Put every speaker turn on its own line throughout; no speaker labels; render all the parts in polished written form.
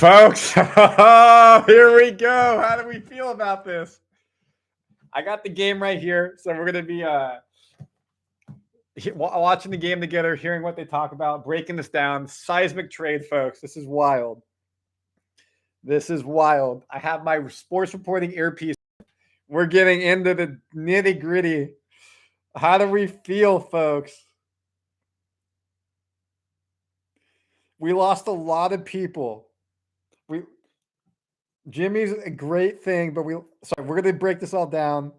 Folks, here we go. How do we feel about this? I got the game right here, so we're going to be watching the game together, hearing what they talk about, breaking this down. Seismic trade, folks. This is wild. This is wild. I have my sports reporting earpiece. We're getting into the nitty-gritty. How do we feel, folks? We lost a lot of people. Jimmy's a great thing, but we're going to break this all down.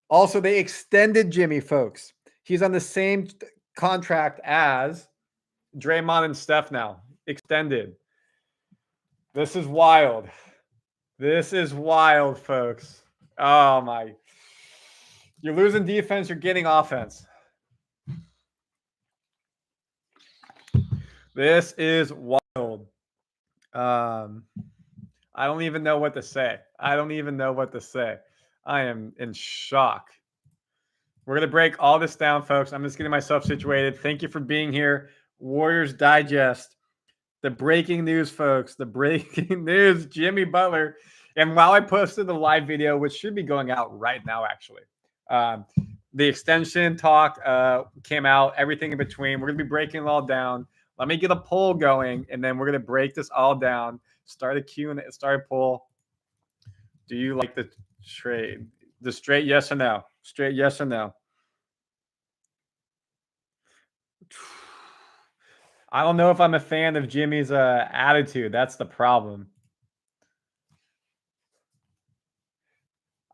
Also, they extended Jimmy, folks. He's on the same contract as Draymond and Steph now. Extended. This is wild. This is wild, folks. Oh, my. You're losing defense. You're getting offense. This is wild. I don't even know what to say. I am in shock. We're going to break all this down, folks. I'm just getting myself situated. Thank you for being here. Warriors Digest. The breaking news, folks. The breaking news. Jimmy Butler. And while I posted the live video, which should be going out right now, actually, the extension talk came out, everything in between. We're going to be breaking it all down. Let me get a poll going, and then we're going to break this all down. Start a Q&A, start a poll. Do you like the trade? The straight yes or no? Straight yes or no? I don't know if I'm a fan of Jimmy's attitude. That's the problem.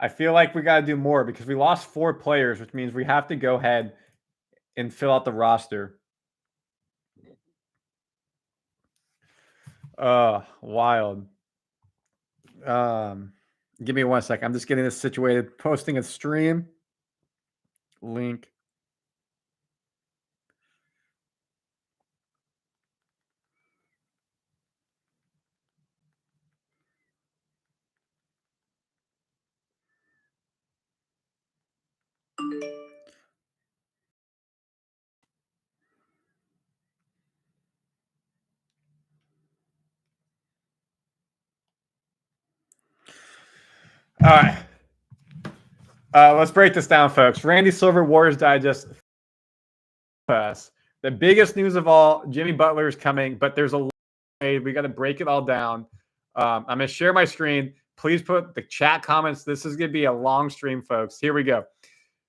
I feel like we got to do more because we lost 4 players, which means we have to go ahead and fill out the roster. Wild. Give me 1 second. I'm just getting this situated. Posting a stream link. All right. Let's break this down, folks. Randy Silver, Warriors Digest. The biggest news of all, Jimmy Butler is coming, but there's a lot of trade. We got to break it all down. I'm going to share my screen. Please put the chat comments. This is going to be a long stream, folks. Here we go.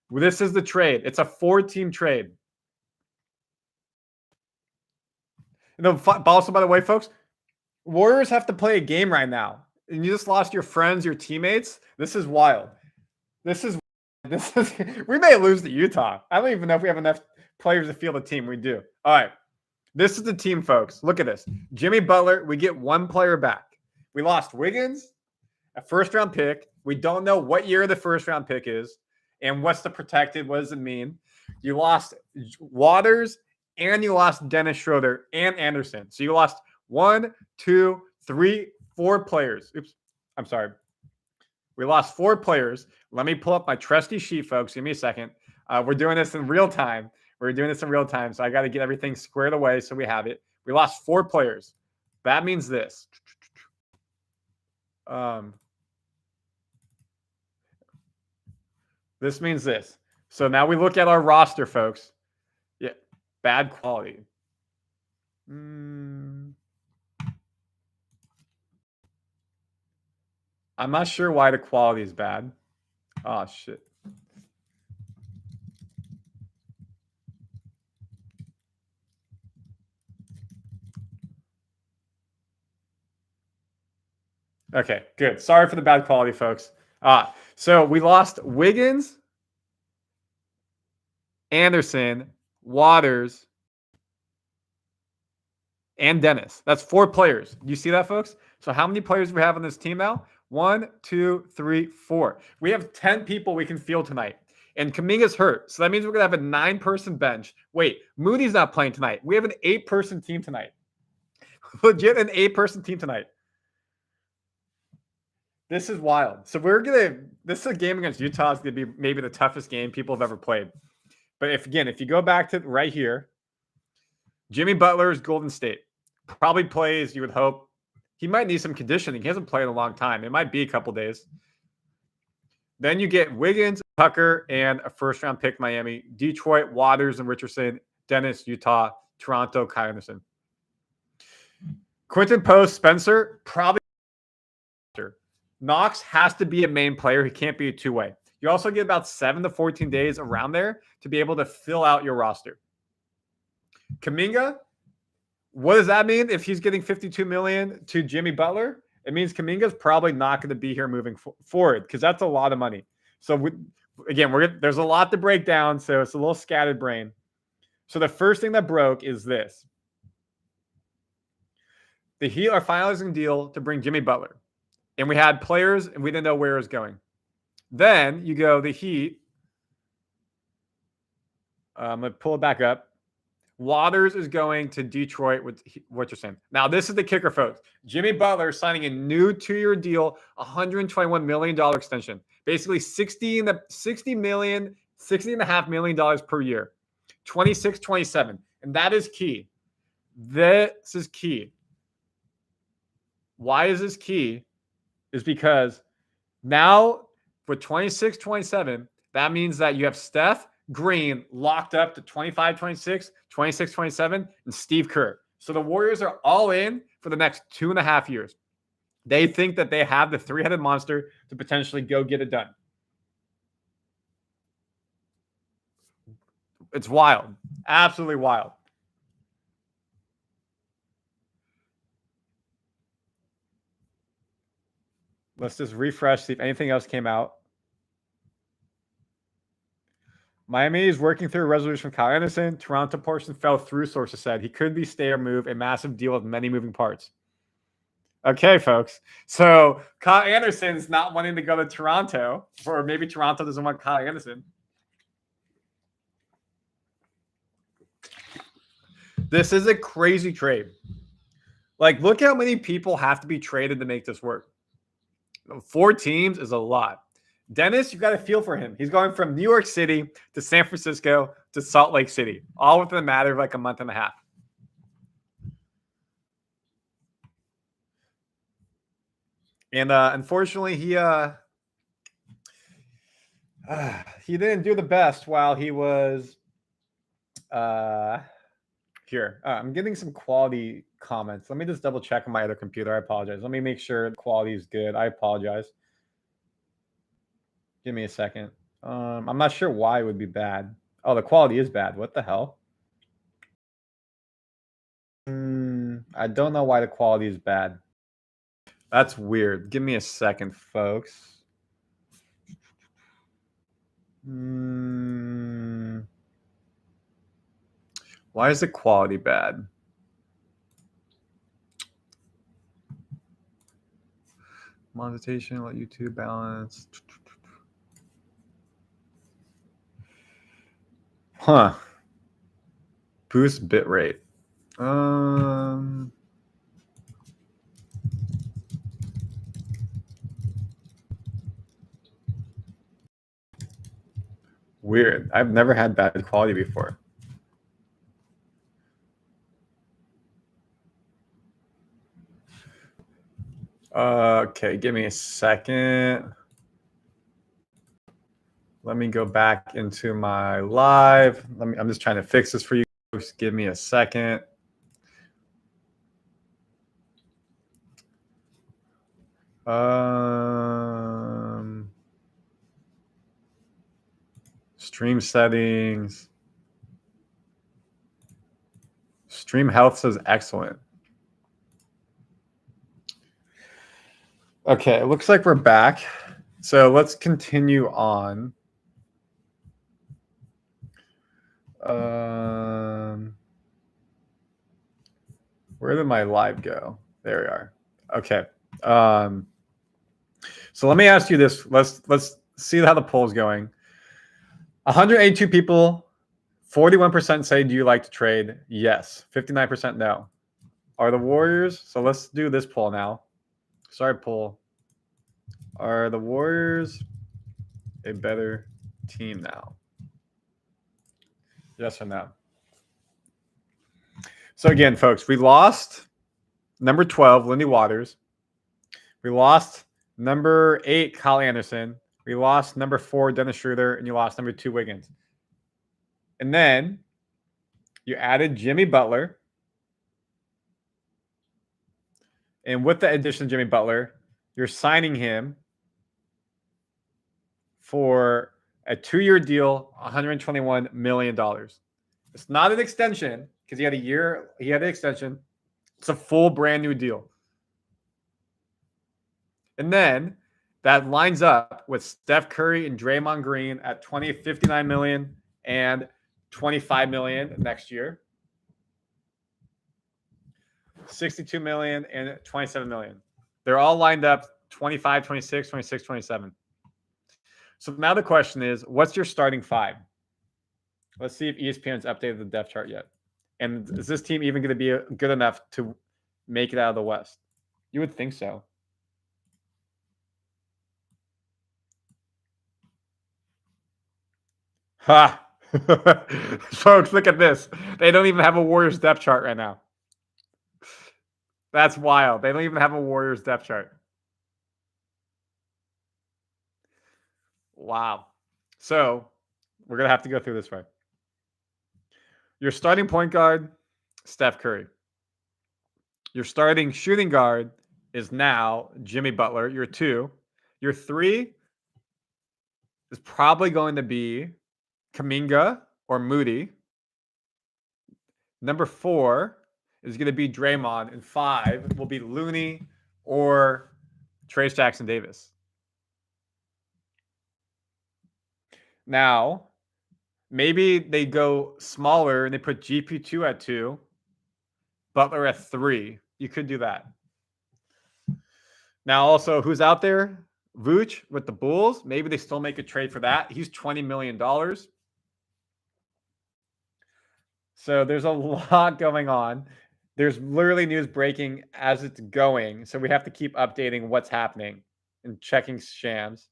This is the trade. It's a 4-team trade. Also, by the way, folks, Warriors have to play a game right now. And you just lost your friends, your teammates. This is wild. We may lose to Utah. I don't even know if we have enough players to field a team. We do. All right. This is the team, folks. Look at this. Jimmy Butler, we get 1 player back. We lost Wiggins, a first-round pick. We don't know what year the first-round pick is and what's the protected. What does it mean? You lost Waters and you lost Dennis Schroder and Anderson. So you lost 1, 2, 3, 4 players. Oops. I'm sorry. We lost 4 players. Let me pull up my trusty sheet, folks. Give me a second. We're doing this in real time. So I got to get everything squared away so we have it. We lost 4 players. That means this. This means this. So now we look at our roster, folks. Yeah, bad quality. I'm not sure why the quality is bad. Oh, shit. Okay, good. Sorry for the bad quality, folks. So we lost Wiggins, Anderson, Waters, and Dennis. That's 4 players. You see that, folks? So how many players do we have on this team now? 1, 2, 3, 4. We have 10 people we can field tonight. And Kuminga's hurt. So that means we're going to have a 9-person bench. Wait, Moody's not playing tonight. We have an 8-person team tonight. Legit an 8-person team tonight. This is wild. So this is a game against Utah. It's going to be maybe the toughest game people have ever played. But if you go back to right here, Jimmy Butler's Golden State probably plays, you would hope, He might need some conditioning. He hasn't played in a long time. It might be a couple days. Then you get Wiggins, Tucker, and a first-round pick, Miami. Detroit, Waters and Richardson. Dennis, Utah. Toronto, Kyle Anderson. Quinten Post, Spencer, probably. Knox has to be a main player. He can't be a two-way. You also get about 7 to 14 days around there to be able to fill out your roster. Kuminga, what does that mean if he's getting $52 million to Jimmy Butler? It means Kuminga's probably not going to be here moving forward because that's a lot of money. So, there's a lot to break down, so it's a little scattered brain. So the first thing that broke is this. The Heat are finalizing a deal to bring Jimmy Butler. And we had players, and we didn't know where it was going. Then you go, the Heat. I'm going to pull it back up. Waters is going to Detroit with what you're saying. Now, this is the kicker, folks. Jimmy Butler signing a new 2-year deal, $121 million extension. Basically $60.5 million per year. 26, 27. And that is key. This is key. Why is this key? Is because now for 26, 27, that means that you have Steph, Green locked up to 25, 26, 26, 27, and Steve Kerr. So the Warriors are all in for the next 2.5 years. They think that they have the three-headed monster to potentially go get it done. It's wild. Absolutely wild. Let's just refresh, see if anything else came out. Miami is working through a resolution from Kyle Anderson. Toronto portion fell through, sources said. He could be stay or move, a massive deal with many moving parts. Okay, folks. So Kyle Anderson's not wanting to go to Toronto, or maybe Toronto doesn't want Kyle Anderson. This is a crazy trade. Like, look how many people have to be traded to make this work. 4 teams is a lot. Dennis, you got to feel for him. He's going from New York City to San Francisco to Salt Lake City, all within a matter of like a month and a half. And unfortunately, he didn't do the best while he was here. I'm getting some quality comments. Let me just double check on my other computer. I apologize. Let me make sure the quality is good. I apologize. Give me a second. I'm not sure why it would be bad. Oh, the quality is bad. What the hell? I don't know why the quality is bad. That's weird. Give me a second, folks. Why is the quality bad? Monetization, let YouTube balance. Huh. Boost bitrate. Weird. I've never had bad quality before. Okay, give me a second. Let me go back into my live. I'm just trying to fix this for you. Just give me a second. Stream settings. Stream health says excellent. Okay, it looks like we're back. So let's continue on. Where did my live go? There we are. Okay. So let me ask you this. Let's see how the poll is going. 182 people, 41% say, do you like to trade? Yes. 59% no. Are the Warriors? So let's do this poll now. Sorry, poll. Are the Warriors a better team now? Yes or no? So again, folks, we lost number 12, Lindy Waters. We lost number 8, Kyle Anderson. We lost number 4, Dennis Schroder, and you lost number 2, Wiggins. And then you added Jimmy Butler. And with the addition of Jimmy Butler, you're signing him for a 2-year deal, $121 million. It's not an extension because he had a year. He had an extension. It's a full brand new deal. And then that lines up with Steph Curry and Draymond Green at $59 million and $25 million next year. $62 million and $27 million. They're all lined up 25, 26, 26, 27. So now the question is, what's your starting 5? Let's see if ESPN's updated the depth chart yet. And is this team even going to be good enough to make it out of the West? You would think so. Ha! Folks, look at this. They don't even have a Warriors depth chart right now. That's wild. They don't even have a Warriors depth chart. Wow. So we're going to have to go through this way. Your starting point guard, Steph Curry. Your starting shooting guard is now Jimmy Butler. Your 2. Your 3 is probably going to be Kuminga or Moody. Number 4 is going to be Draymond. And 5 will be Looney or Trayce Jackson-Davis. Now, maybe they go smaller and they put GP2 at 2, Butler at 3. You could do that. Now, also, who's out there? Vooch with the Bulls. Maybe they still make a trade for that. He's $20 million. So there's a lot going on. There's literally news breaking as it's going. So we have to keep updating what's happening and checking Shams.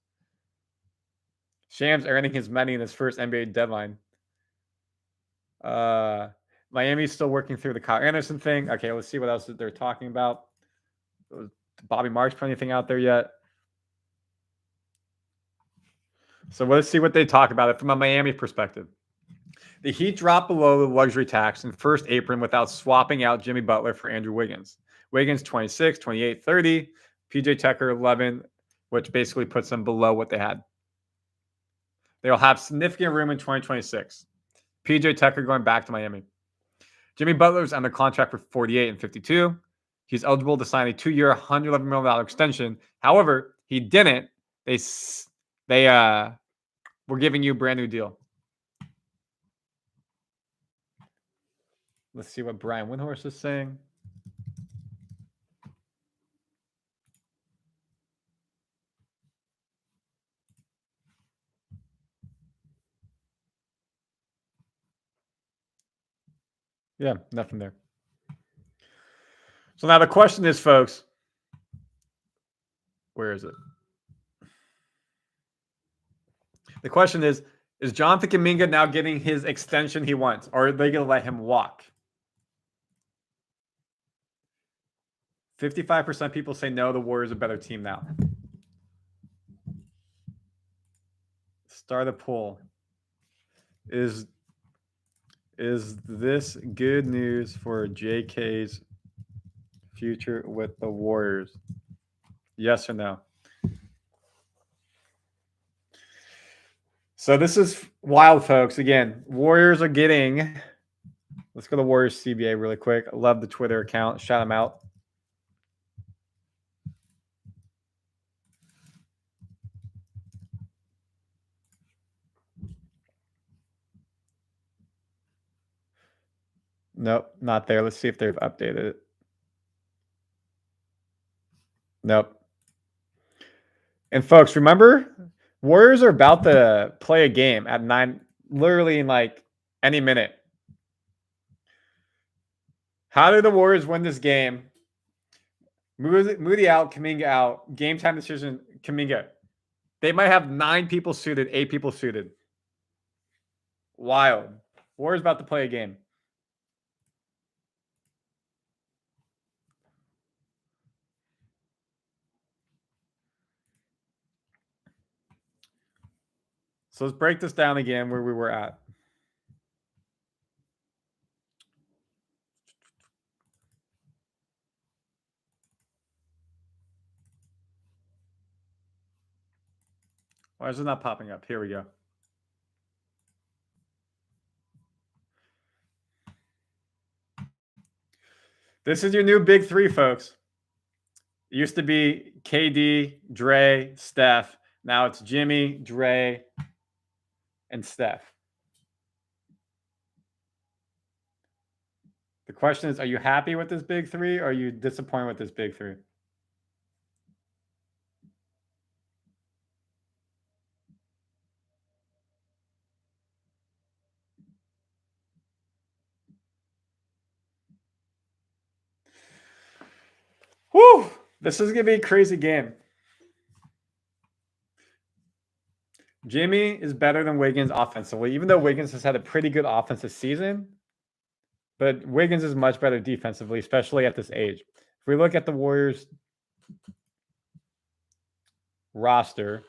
Shams earning his money in his first NBA deadline. Miami's still working through the Kyle Anderson thing. Okay, let's see what else they're talking about. Bobby Marks put anything out there yet? So let's see what they talk about it from a Miami perspective. The Heat dropped below the luxury tax in first apron without swapping out Jimmy Butler for Andrew Wiggins. Wiggins 26, 28, 30. PJ Tucker 11, which basically puts them below what they had. They'll have significant room in 2026. PJ Tucker going back to Miami. Jimmy Butler's under contract for 48 and 52. He's eligible to sign a 2-year, $111 million extension. However, he didn't. They were giving you a brand new deal. Let's see what Brian Windhorst is saying. Yeah, nothing there. So now the question is, folks, where is it? The question is Jonathan Kuminga now getting his extension he wants, or are they going to let him walk? 55% people say no, the Warriors are a better team now. Start a poll. Is this good news for JK's future with the Warriors? Yes or no? So this is wild, folks. Again, Warriors are getting. Let's go to Warriors CBA really quick. I love the Twitter account. Shout them out. Nope, not there. Let's see if they've updated it. Nope. And folks, remember, Warriors are about to play a game at 9, literally in like any minute. How did the Warriors win this game? Moody out, Kuminga out. Game time decision, Kuminga. They might have 9 people suited, 8 people suited. Wild. Warriors about to play a game. So let's break this down again where we were at. Why is it not popping up? Here we go. This is your new big three, folks. It used to be KD, Dre, Steph. Now it's Jimmy, Dre, and Steph. The question is, are you happy with this big three or are you disappointed with this big three? Whew! This is going to be a crazy game. Jimmy is better than Wiggins offensively, even though Wiggins has had a pretty good offensive season. But Wiggins is much better defensively, especially at this age. If we look at the Warriors roster,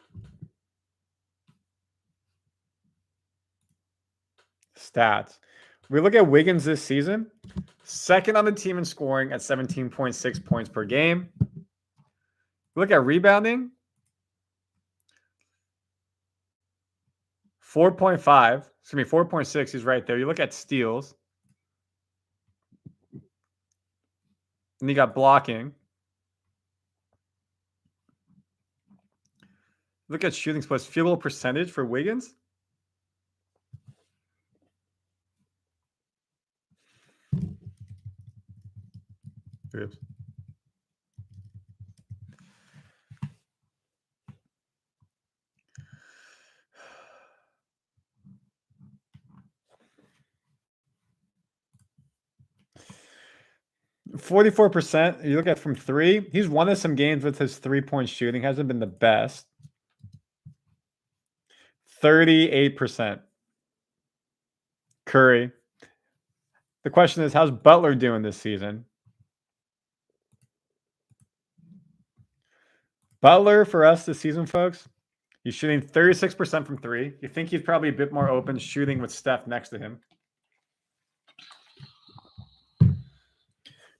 stats, we look at Wiggins this season, second on the team in scoring at 17.6 points per game. Look at rebounding, 4.5, 4.6, he's right there. You look at steals, and you got blocking. Look at shooting splits, field goal percentage for Wiggins. Oops. %. You look at from three. He's won us some games with his 3-point shooting. Hasn't been the best. 38%. Curry. The question is, how's Butler doing this season? Butler for us this season, folks, he's shooting 36% from three. You think he's probably a bit more open shooting with Steph next to him.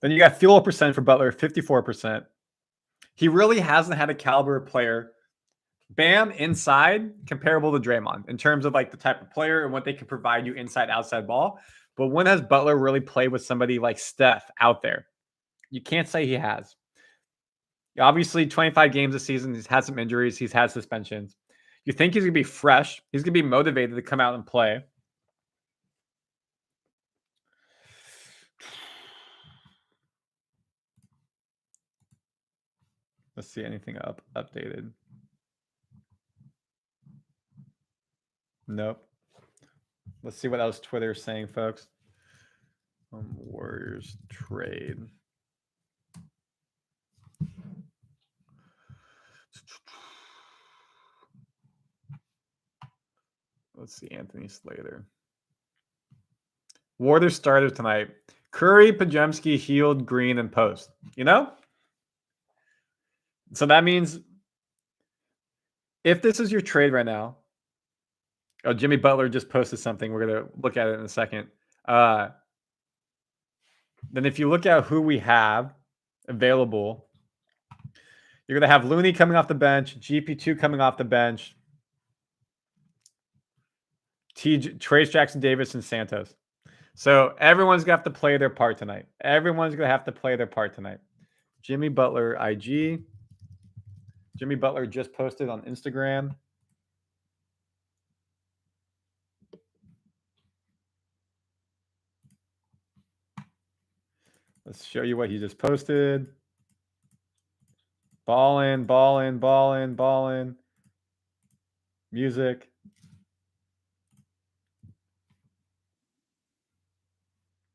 Then you got field goal percent for Butler, 54%. He really hasn't had a caliber player, Bam, inside comparable to Draymond in terms of like the type of player and what they can provide you inside, outside ball. But when has Butler really played with somebody like Steph out there? You can't say he has. Obviously, 25 games this season. He's had some injuries. He's had suspensions. You think he's going to be fresh. He's going to be motivated to come out and play. Let's see anything updated. Nope. Let's see what else Twitter is saying, folks. Warriors trade. Let's see Anthony Slater. Warriors started tonight. Curry, Podziemski, Hield, Green, and Post. You know? So that means if this is your trade right now, oh, Jimmy Butler just posted something. We're going to look at it in a second. Then if you look at who we have available, you're going to have Looney coming off the bench, GP2 coming off the bench, Trayce Jackson-Davis, and Santos. So everyone's going to have to play their part tonight. Everyone's going to have to play their part tonight. Jimmy Butler, IG. Jimmy Butler just posted on Instagram. Let's show you what he just posted. Ballin', ballin', ballin', ballin'. Music.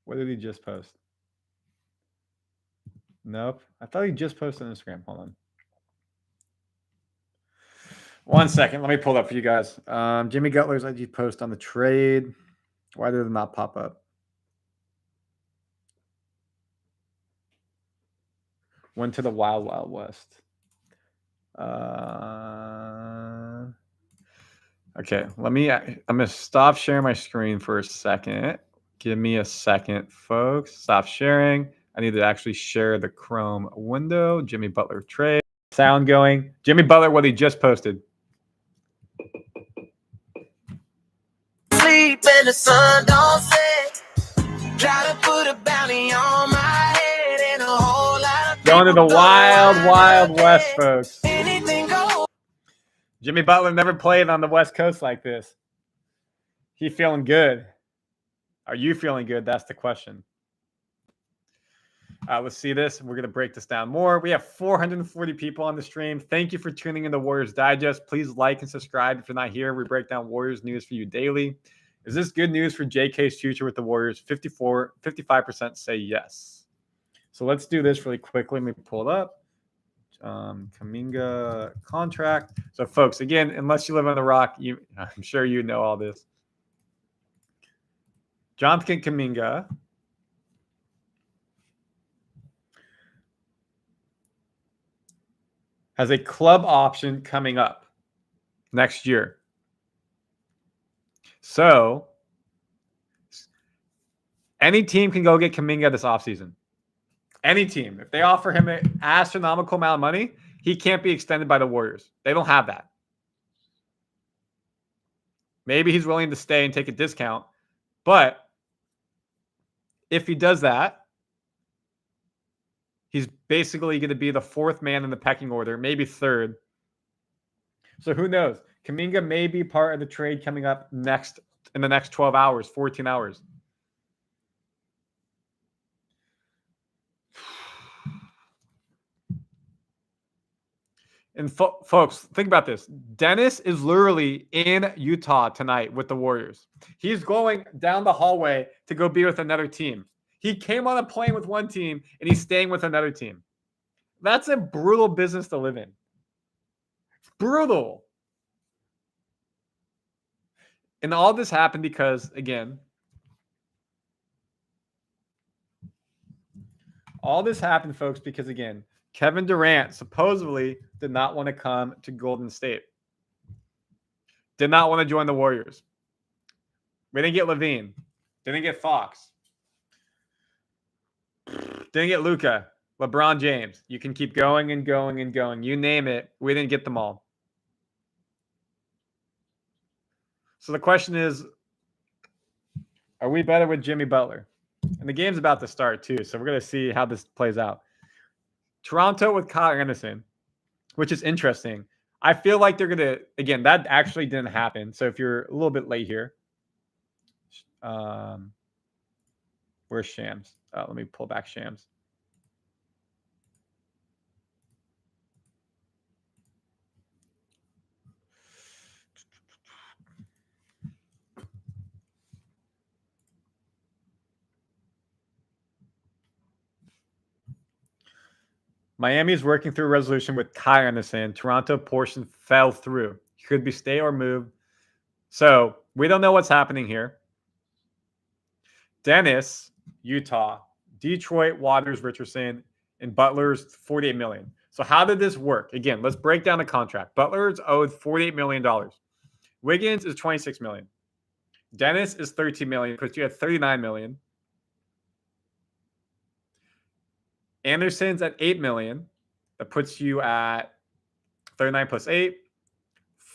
What did he just post? Nope. I thought he just posted on Instagram. Hold on. 1 second. Let me pull it up for you guys. Jimmy Butler's IG post on the trade. Why did it not pop up? Went to the Wild Wild West. Okay, I'm going to stop sharing my screen for a second. Give me a second, folks. Stop sharing. I need to actually share the Chrome window. Jimmy Butler trade. Sound going. Jimmy Butler, what he just posted. Sleep and the sun don't set. Try to put a bounty on my head and a whole lot of going to the wild, wild west, folks. Anything goes. Jimmy Butler never played on the West Coast like this. He feeling good. Are you feeling good? That's the question. Let's see this. We're going to break this down more. We have 440 people on the stream. Thank you for tuning in to Warriors Digest. Please like and subscribe if you're not here. We break down Warriors news for you daily. Is this good news for JK's future with the Warriors? 55% say yes. So let's do this really quickly. Let me pull it up. Kuminga contract. So, folks, again, unless you live on the rock, I'm sure you know all this. Jonathan Kuminga has a club option coming up next year. So, any team can go get Kuminga this offseason. Any team. If they offer him an astronomical amount of money, he can't be extended by the Warriors. They don't have that. Maybe he's willing to stay and take a discount. But if he does that, he's basically going to be the fourth man in the pecking order, maybe third. So who knows? Kuminga may be part of the trade coming up in the next 12 hours, 14 hours. And folks, think about this. Dennis is literally in Utah tonight with the Warriors. He's going down the hallway to go be with another team. He came on a plane with one team, and he's staying with another team. That's a brutal business to live in. Brutal. And all this happened because, again, all this happened, folks, because, again, Kevin Durant supposedly did not want to come to Golden State. Did not want to join the Warriors. We didn't get Levine. Didn't get Fox. Didn't get Luka. LeBron James. You can keep going and going and going. You name it. We didn't get them all. So the question is, are we better with Jimmy Butler? And the game's about to start too, so we're going to see how this plays out. Toronto with Kyle Anderson, which is interesting. I feel like they're going to, again, that actually didn't happen. So if you're a little bit late here, where's Shams? Let me pull back Shams. Miami is working through a resolution with Kyle Anderson. Toronto portion fell through. Could be stay or move. So we don't know what's happening here. Dennis, Utah, Detroit, Waters, Richardson, and Butler's $48 million. So how did this work? Again, let's break down the contract. Butler's owed $48 million. Wiggins is $26 million. Dennis is $13 million, puts you at $39 million. Anderson's at $8 million. That puts you at 39 plus 8,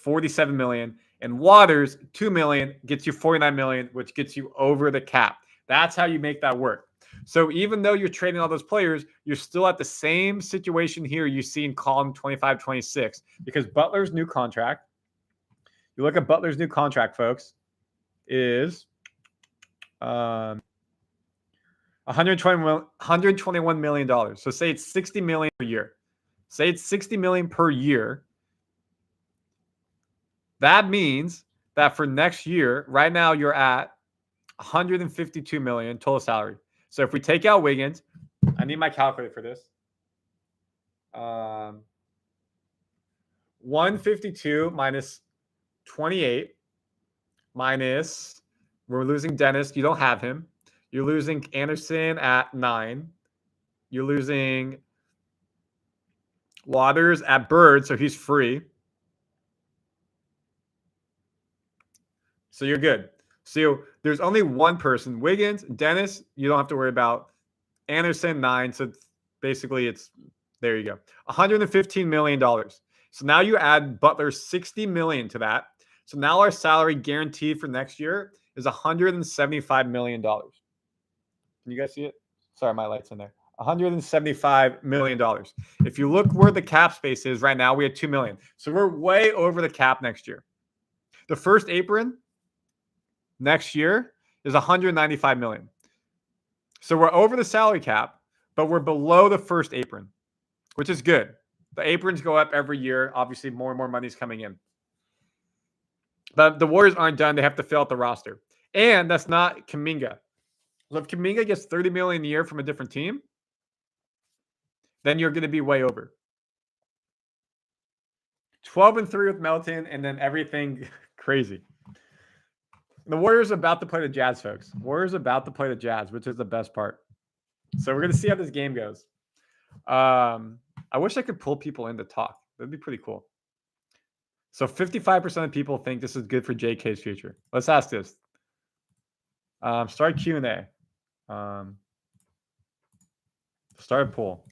$47 million. And Waters, $2 million, gets you $49 million, which gets you over the cap. That's how you make that work. So even though you're trading all those players, you're still at the same situation here you see in column 25-26, because Butler's new contract, you look at Butler's new contract, folks, is $121 million. So say it's $60 million per year. Say it's $60 million per year. That means that for next year, right now you're at $152 million total salary. So if we take out Wiggins, I need my calculator for this. 152 minus 28 minus, we're losing Dennis. You don't have him. You're losing Anderson at 9. You're losing Waters at Bird, so he's free. So you're good. So there's only one person. Wiggins, Dennis, you don't have to worry about. Anderson, 9. So basically it's there you go. $115 million. So now you add Butler $60 million to that. So now our salary guaranteed for next year is $175 million. Can you guys see it? Sorry, my light's in there. $175 million. If you look where the cap space is right now, we had $2 million. So we're way over the cap next year. The first apron next year is $195 million. So we're over the salary cap, but we're below the first apron, which is good. The aprons go up every year. Obviously, more and more money is coming in. But the Warriors aren't done. They have to fill out the roster. And that's not Kuminga. So if Kuminga gets $30 million a year from a different team, then you're going to be way over. 12-3 with Melton, and then everything crazy. The Warriors are about to play the Jazz, folks. Warriors are about to play the Jazz, which is the best part. So we're going to see how this game goes. I wish I could pull people in to talk. That'd be pretty cool. So 55% of people think this is good for JK's future. Let's ask this. Start Q&A. Start a poll.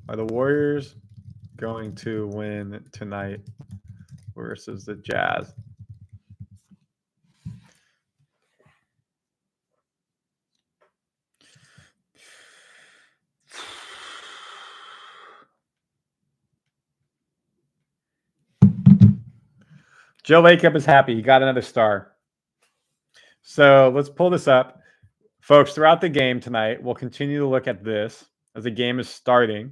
Are the Warriors going to win tonight versus the Jazz? Joe Lacob is happy. He got another star. So let's pull this up. Folks, throughout the game tonight, we'll continue to look at this as the game is starting.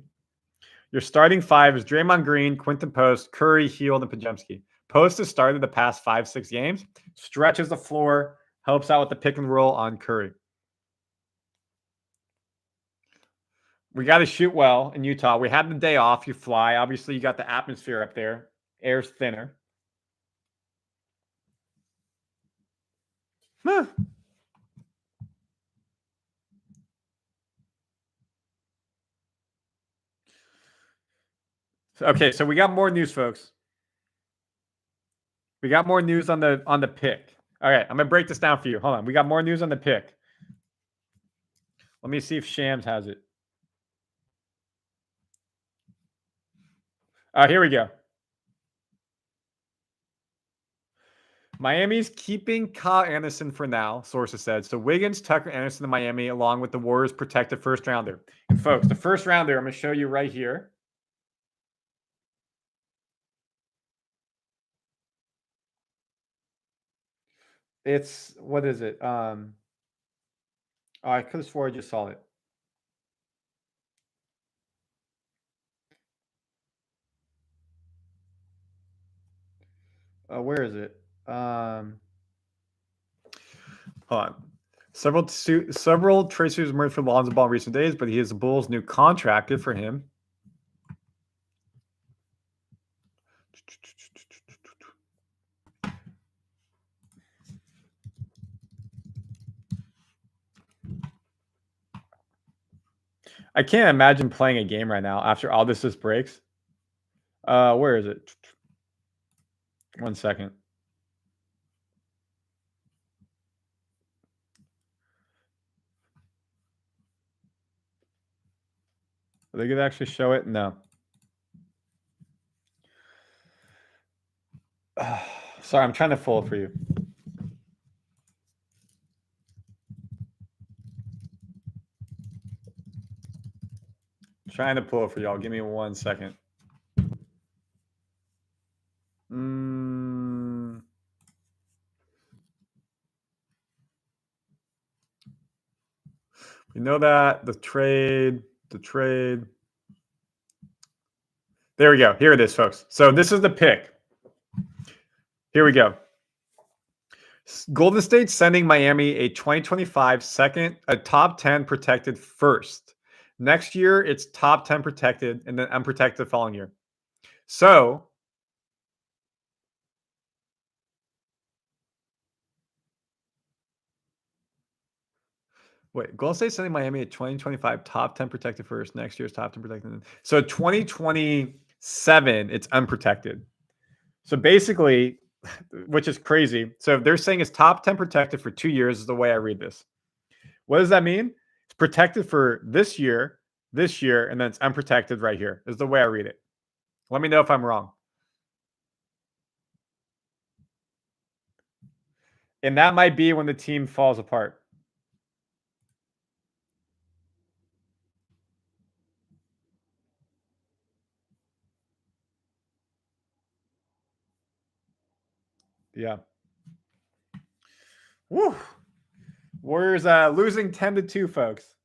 Your starting 5 is Draymond Green, Quinten Post, Curry, Hield, and Podziemski. Post has started the past 5-6 games, stretches the floor, helps out with the pick and roll on Curry. We got to shoot well in Utah. We had the day off. You fly. Obviously, you got the atmosphere up there. Air's thinner. Huh. Okay, so we got more news, folks. We got more news on the pick. All right, I'm gonna break this down for you. Hold on. We got more news on the pick. Let me see if Shams has it. Here we go. Miami's keeping Kyle Anderson for now, sources said. So Wiggins, Tucker, Anderson to Miami, along with the Warriors' protected first rounder. And folks, the first rounder I'm going to show you right here. It's, what is it? I could have swore I just saw it. Where is it? Hold on. Several tracers emerged from Lonzo Ball in recent days, but he is the Bulls' new contract. Good for him. I can't imagine playing a game right now after all this just breaks. Where is it? 1 second. Are they going to actually show it? No. Sorry, I'm trying to pull it for you. Trying to pull it for y'all. Give me 1 second. We know that the trade. There we go. Here it is, folks. So this is the pick. Here we go. Golden State sending Miami a 2025 a top 10 protected first. Next year, it's top 10 protected and then unprotected the following year. So wait, Golden State sending Miami a 2025 top 10 protected first. Next year's top 10 protected. So 2027, it's unprotected. So basically, which is crazy. So they're saying it's top 10 protected for 2 years is the way I read this. What does that mean? It's protected for this year, and then it's unprotected right here is the way I read it. Let me know if I'm wrong. And that might be when the team falls apart. Yeah. Woo. Warriors losing 10-2, folks.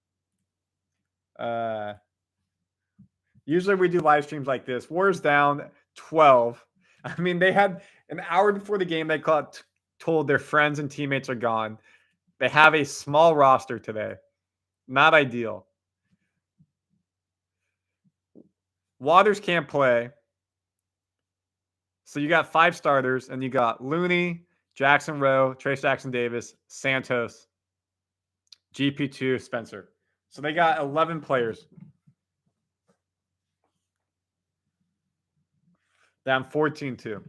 Usually we do live streams like this. Warriors down 12. I mean, they had an hour before the game. They told their friends and teammates are gone. They have a small roster today. Not ideal. Waters can't play. So you got 5 starters, and you got Looney, Jackson Rowe, Trayce Jackson-Davis, Santos, GP2, Spencer. So they got 11 players. Down 14-2.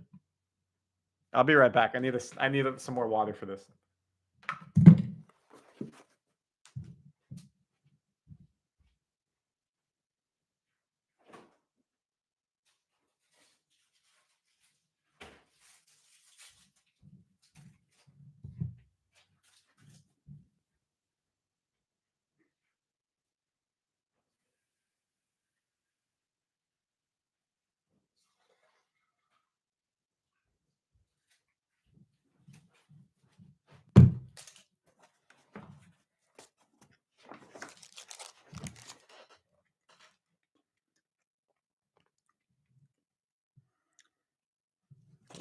I'll be right back. I need some more water for this.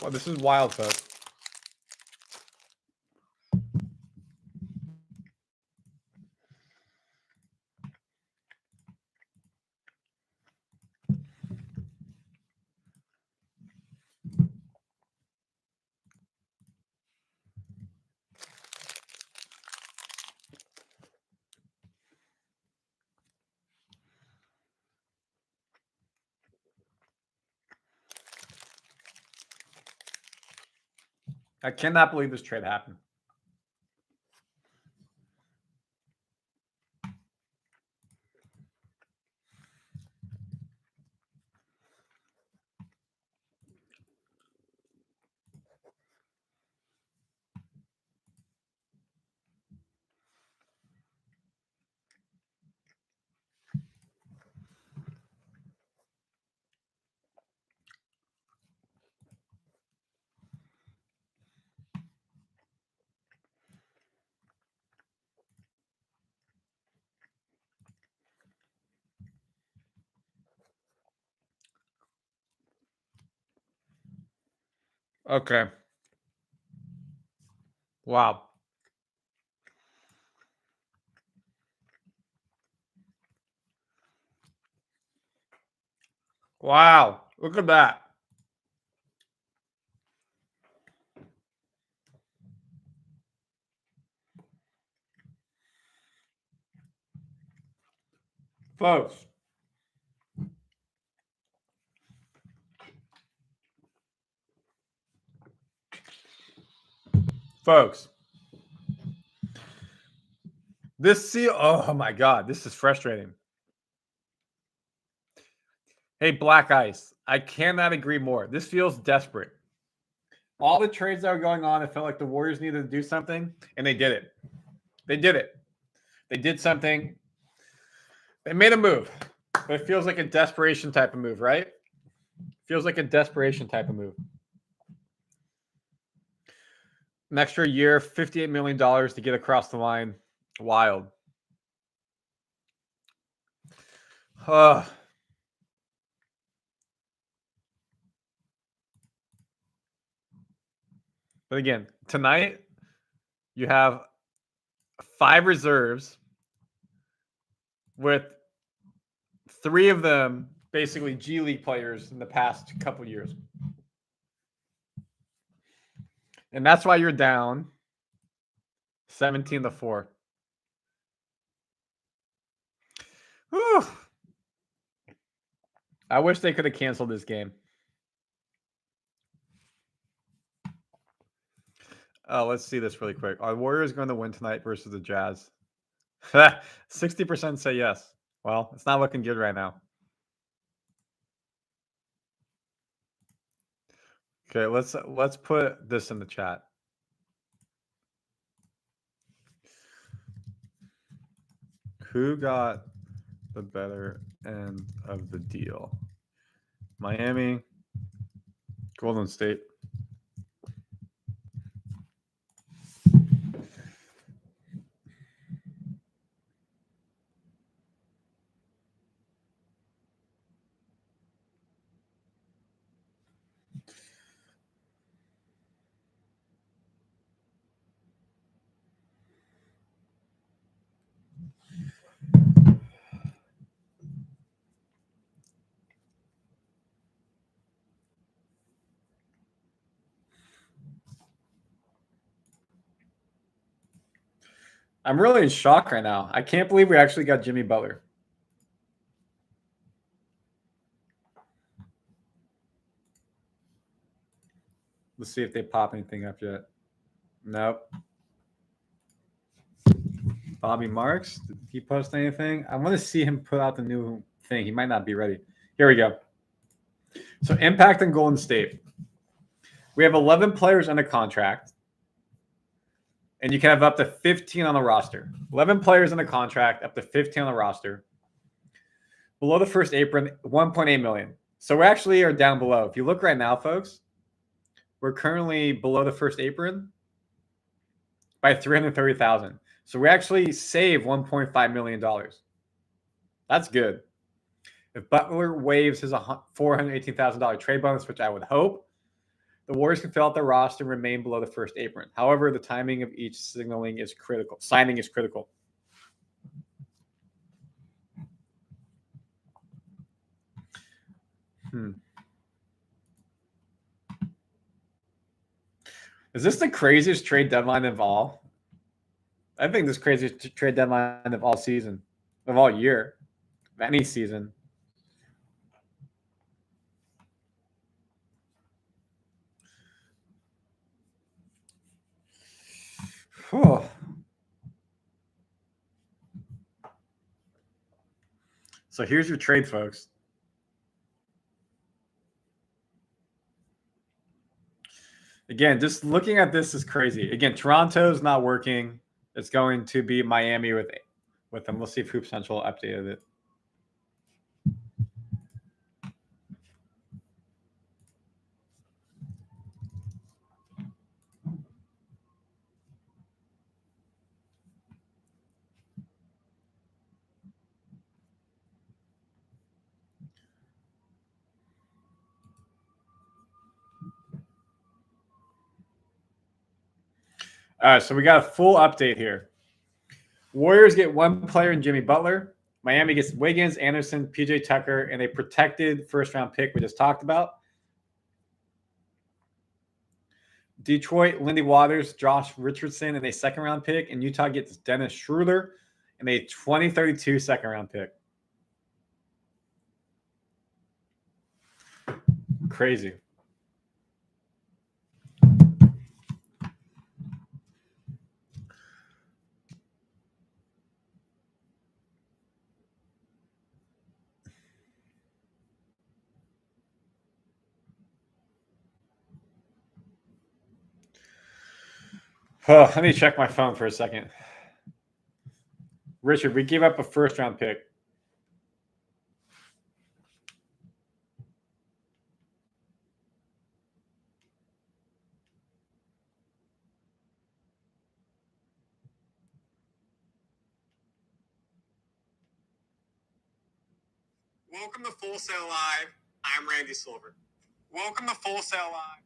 Well, this is wild, folks. I cannot believe this trade happened. Okay. Wow. Wow. Look at that. Folks. Folks. Oh my God, this is frustrating. Hey, Black Ice, I cannot agree more. This feels desperate. All the trades that were going on, it felt like the Warriors needed to do something, and they did it. They did it. They did something. They made a move. But it feels like a desperation type of move, right? Feels like a desperation type of move. An extra year, $58 million to get across the line. Wild. But again, tonight you have 5 reserves with 3 of them basically G League players in the past couple years. And that's why you're down 17-4. Whew. I wish they could have canceled this game. Let's see this really quick. Are Warriors going to win tonight versus the Jazz? 60% say yes. Well, it's not looking good right now. Okay, let's put this in the chat. Who got the better end of the deal? Miami, Golden State. I'm really in shock right now. I can't believe we actually got Jimmy Butler. Let's see if they pop anything up yet. Nope. Bobby Marks, did he post anything? I want to see him put out the new thing. He might not be ready. Here we go. So impact on Golden State. We have 11 players under contract, and you can have up to 15 on the roster. 11 players in the contract, up to 15 on the roster. Below the first apron, 1.8 million. So we actually are down below. If you look right now, folks, we're currently below the first apron by 330,000. So we actually save $1.5 million. That's good. If Butler waives his $418,000 trade bonus, which I would hope, the Warriors can fill out their roster and remain below the first apron. However, the timing of each signing is critical. Is this the craziest trade deadline of all? I think this craziest trade deadline of all season, of all year, of any season. Whew. So here's your trade, folks. Again, just looking at this is crazy. Again, Toronto's not working. It's going to be Miami with them. We'll see if Hoop Central updated it. All right, so we got a full update here. Warriors get one player in Jimmy Butler. Miami gets Wiggins, Anderson, PJ Tucker, and a protected first-round pick we just talked about. Detroit, Lindy Waters, Josh Richardson, and a second-round pick. And Utah gets Dennis Schroder and a 2032 second-round pick. Crazy. Oh, let me check my phone for a second. Richard, we gave up a first-round pick. Welcome to Full Sail Live. I'm Randy Silver. Welcome to Full Sail Live.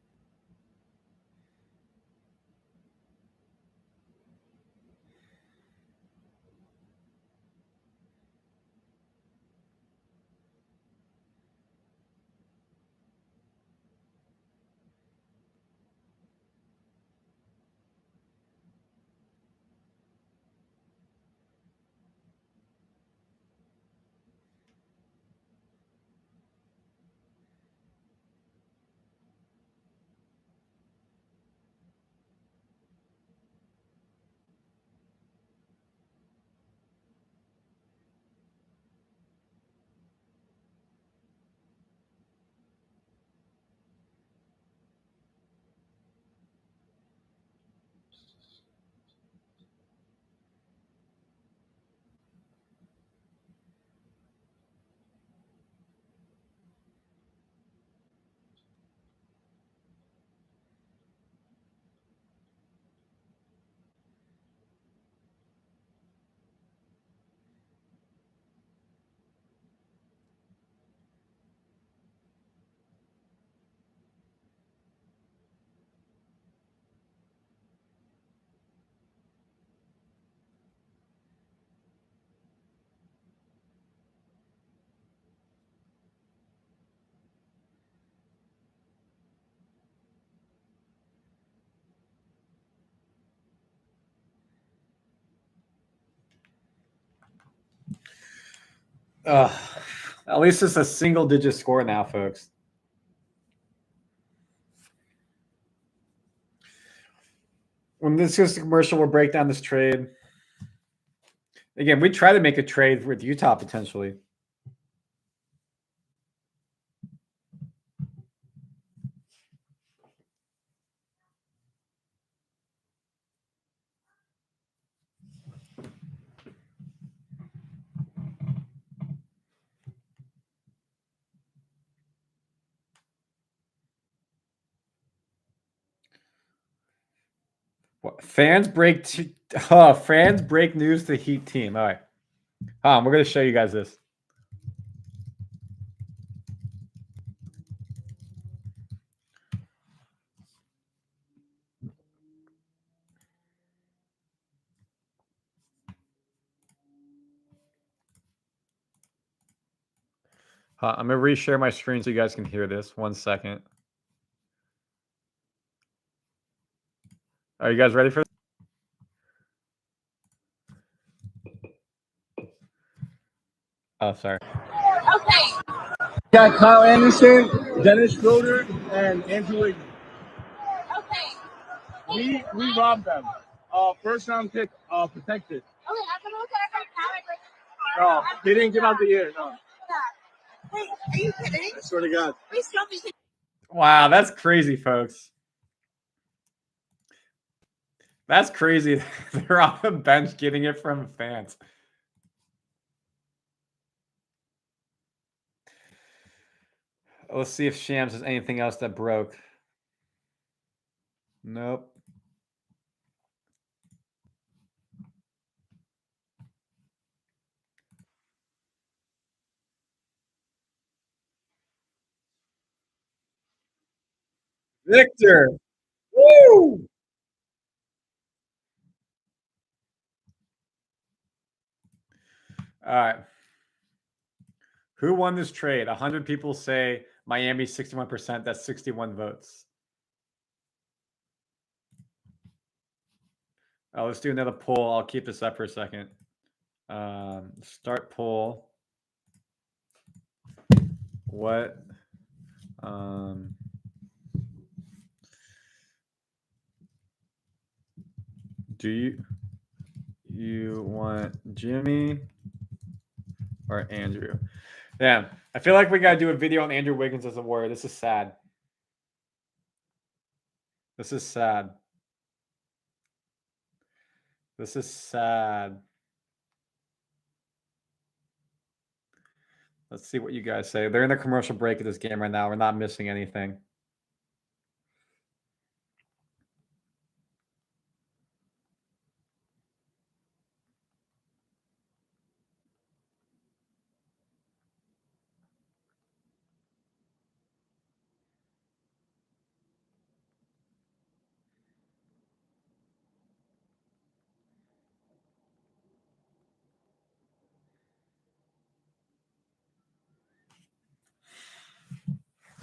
At least it's a single-digit score now, folks. When this goes to commercial, we'll break down this trade. Again, we try to make a trade with Utah potentially. What, fans break news to Heat team. All right. We're going to show you guys this. I'm going to reshare my screen so you guys can hear this. 1 second. Are you guys ready for this? Oh, sorry.
Okay. Got Kyle Anderson, Dennis Schroder, and Andrew Wiggins. Okay. We robbed them. First round pick, protected. Okay, I'm gonna look at it now. No, they didn't give out the year. No. Wait, are you kidding? I swear to God. Please tell me.
Wow, that's crazy, folks. That's crazy. They're on the bench getting it from fans. Let's see if Shams has anything else that broke. Nope. Victor. Woo! All right. Who won this trade? 100 people say Miami 61%. That's 61 votes. Let's do another poll. I'll keep this up for a second. Start poll. What? Do you want Jimmy or Andrew? Damn, I feel like we got to do a video on Andrew Wiggins as a warrior. This is sad. This is sad. This is sad. Let's see what you guys say. They're in a commercial break of this game right now. We're not missing anything.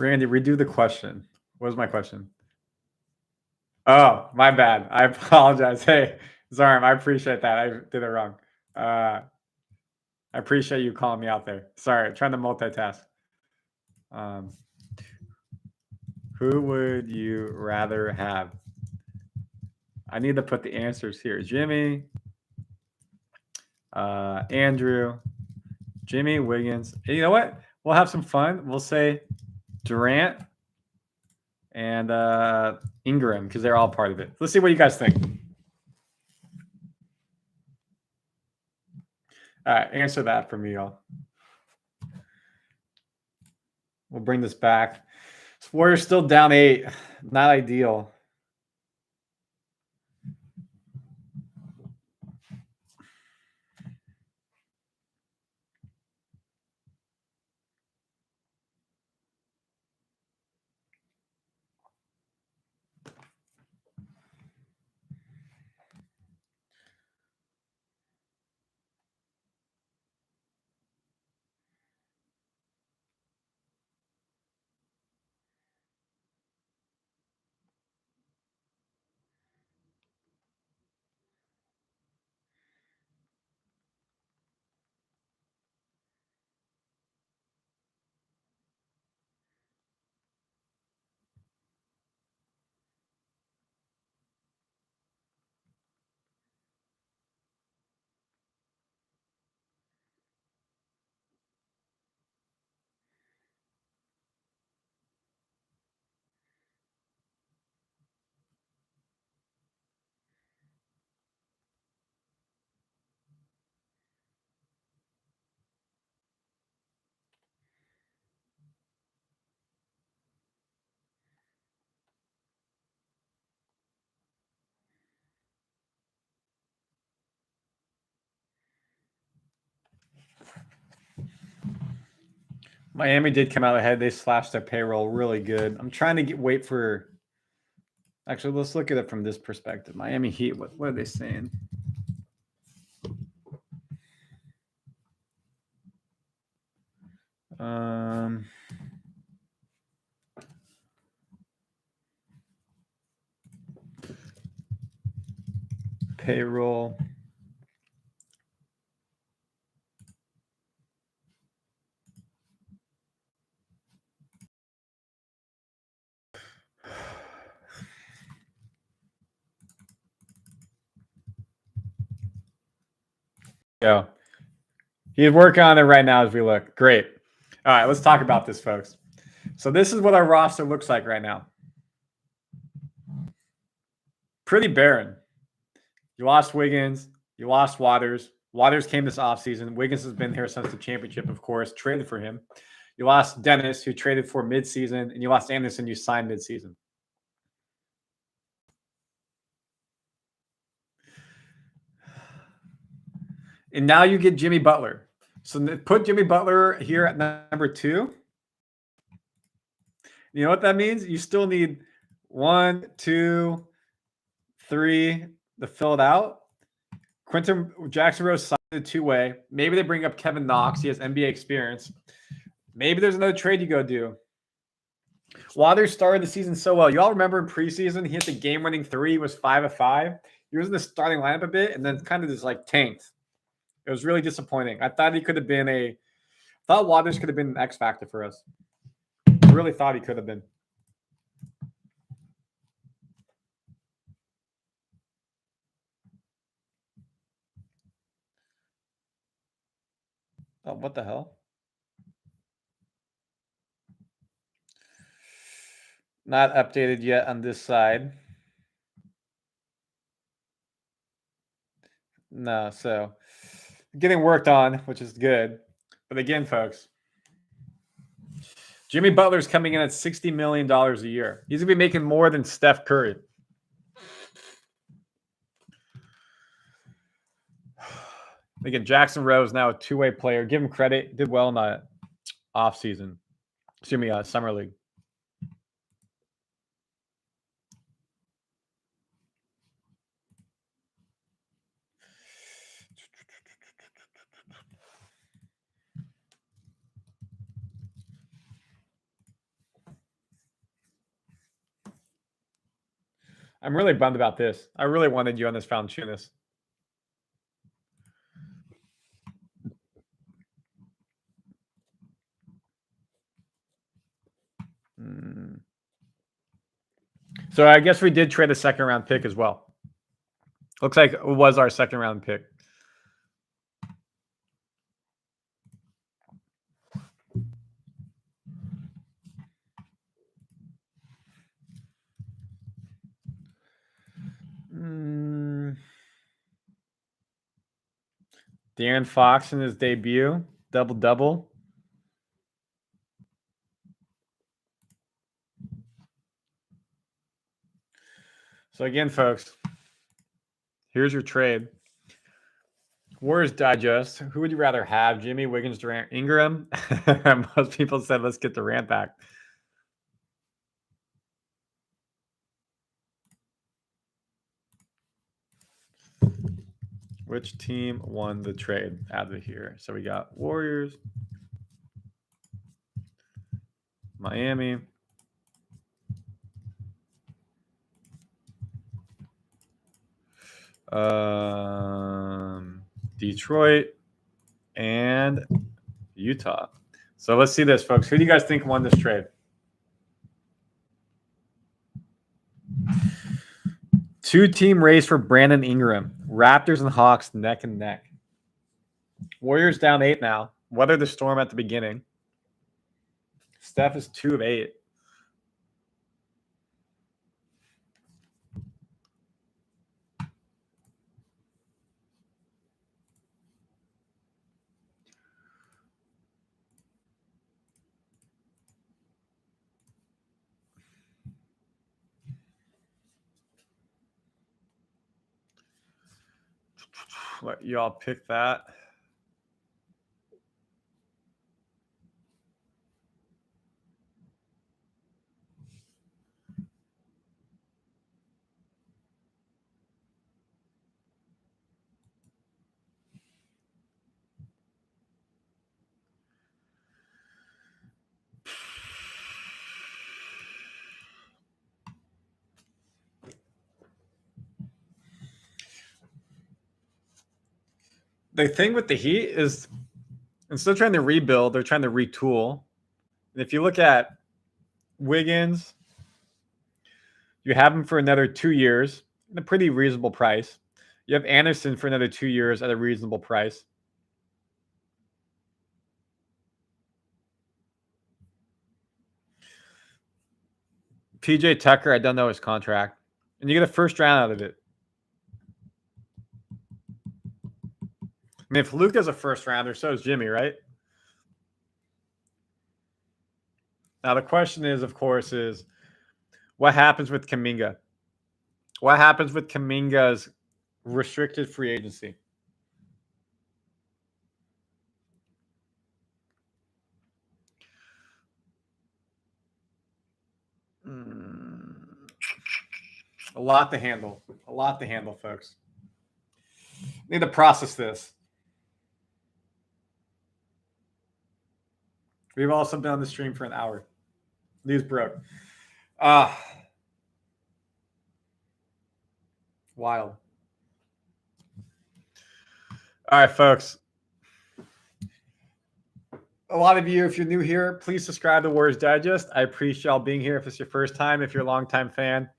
Randy, redo the question. What was my question? Oh, my bad. I apologize. Hey, Zarm, I appreciate that. I did it wrong. I appreciate you calling me out there. Sorry, trying to multitask. Who would you rather have? I need to put the answers here. Jimmy, Andrew, Jimmy, Wiggins. Hey, you know what? We'll have some fun. We'll say Durant and Ingram because they're all part of it. Let's see what you guys think. All right, answer that for me, y'all. We'll bring this back. Warriors still down 8. Not ideal. Miami did come out ahead. They slashed their payroll really good. I'm trying to wait for. Actually, let's look at it from this perspective. Miami Heat. What are they saying? Payroll. Go. He's working on it right now as we look. Great. All right, let's talk about this, folks. So this is what our roster looks like right now. Pretty barren. You lost Wiggins. You lost Waters. Waters came this offseason. Wiggins has been here since the championship, of course. Traded for him. You lost Dennis, who traded for midseason. And you lost Anderson, you signed midseason. And now you get Jimmy Butler. So put Jimmy Butler here at number 2. You know what that means? You still need 1, 2, 3 to fill it out. Quinten Jackson-Rose signed a 2-way. Maybe they bring up Kevin Knox. He has NBA experience. Maybe there's another trade you go do. Waters started the season so well. You all remember in preseason, he hit the game-winning 3. He was 5 of 5. He was in the starting lineup a bit, and then kind of just like tanked. It was really disappointing. I thought he could have been thought Waters could have been an X factor for us. I really thought he could have been. Oh, what the hell? Not updated yet on this side. No, so getting worked on, which is good. But again, folks, Jimmy Butler's coming in at $60 million a year. He's going to be making more than Steph Curry. Again, Jackson Rose now a 2-way player. Give him credit. Did well in the offseason. Excuse me, summer league. I'm really bummed about this. I really wanted you on this Valanciunas. So I guess we did trade a second-round pick as well. Looks like it was our second-round pick. De'Aaron Fox in his debut. Double-double. So again, folks, here's your trade. Warriors Digest. Who would you rather have? Jimmy, Wiggins, Durant, Ingram? Most people said, let's get Durant back. Which team won the trade out of here? So we got Warriors, Miami, Detroit, and Utah. So let's see this, folks. Who do you guys think won this trade? Two-team race for Brandon Ingram. Raptors and Hawks neck and neck. Warriors down 8 now. Weather the storm at the beginning. Steph is 2 of 8. Let you all pick that. the thing with the Heat is instead of trying to rebuild, they're trying to retool. And if you look at Wiggins, you have him for another 2 years at a pretty reasonable price. You have Anderson for another 2 years at a reasonable price. PJ Tucker, I don't know his contract. And you get a first round out of it. I mean, if Luka's a first rounder, so is Jimmy, right? Now, the question is, of course, is what happens with Kuminga? What happens with Kuminga's restricted free agency? A lot to handle. A lot to handle, folks. Need to process this. We've also been on the stream for an hour. News broke. Wild. All right, folks. A lot of you, if you're new here, please subscribe to Warriors Digest. I appreciate y'all being here if it's your first time, if you're a longtime fan.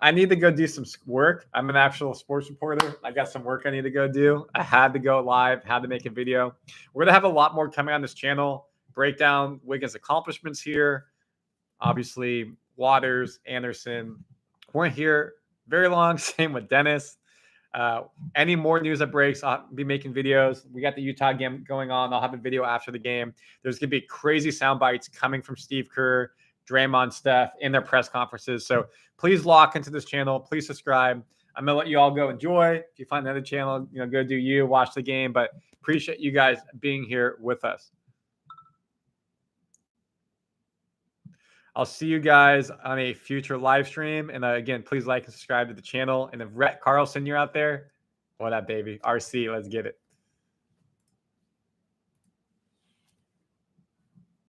I need to go do some work. I'm an actual sports reporter. I got some work I need to go do. I had to go live, had to make a video. We're going to have a lot more coming on this channel. Break down Wiggins' accomplishments here. Obviously, Waters, Anderson weren't here very long. Same with Dennis. Any more news that breaks, I'll be making videos. We got the Utah game going on. I'll have a video after the game. There's going to be crazy sound bites coming from Steve Kerr, Draymond, Steph in their press conferences. So please lock into this channel. Please subscribe. I'm going to let you all go enjoy. If you find another channel, go do you, watch the game. But appreciate you guys being here with us. I'll see you guys on a future live stream. And again, please like and subscribe to the channel. And if Rhett Carlson, you're out there, what up, baby? RC, let's get it.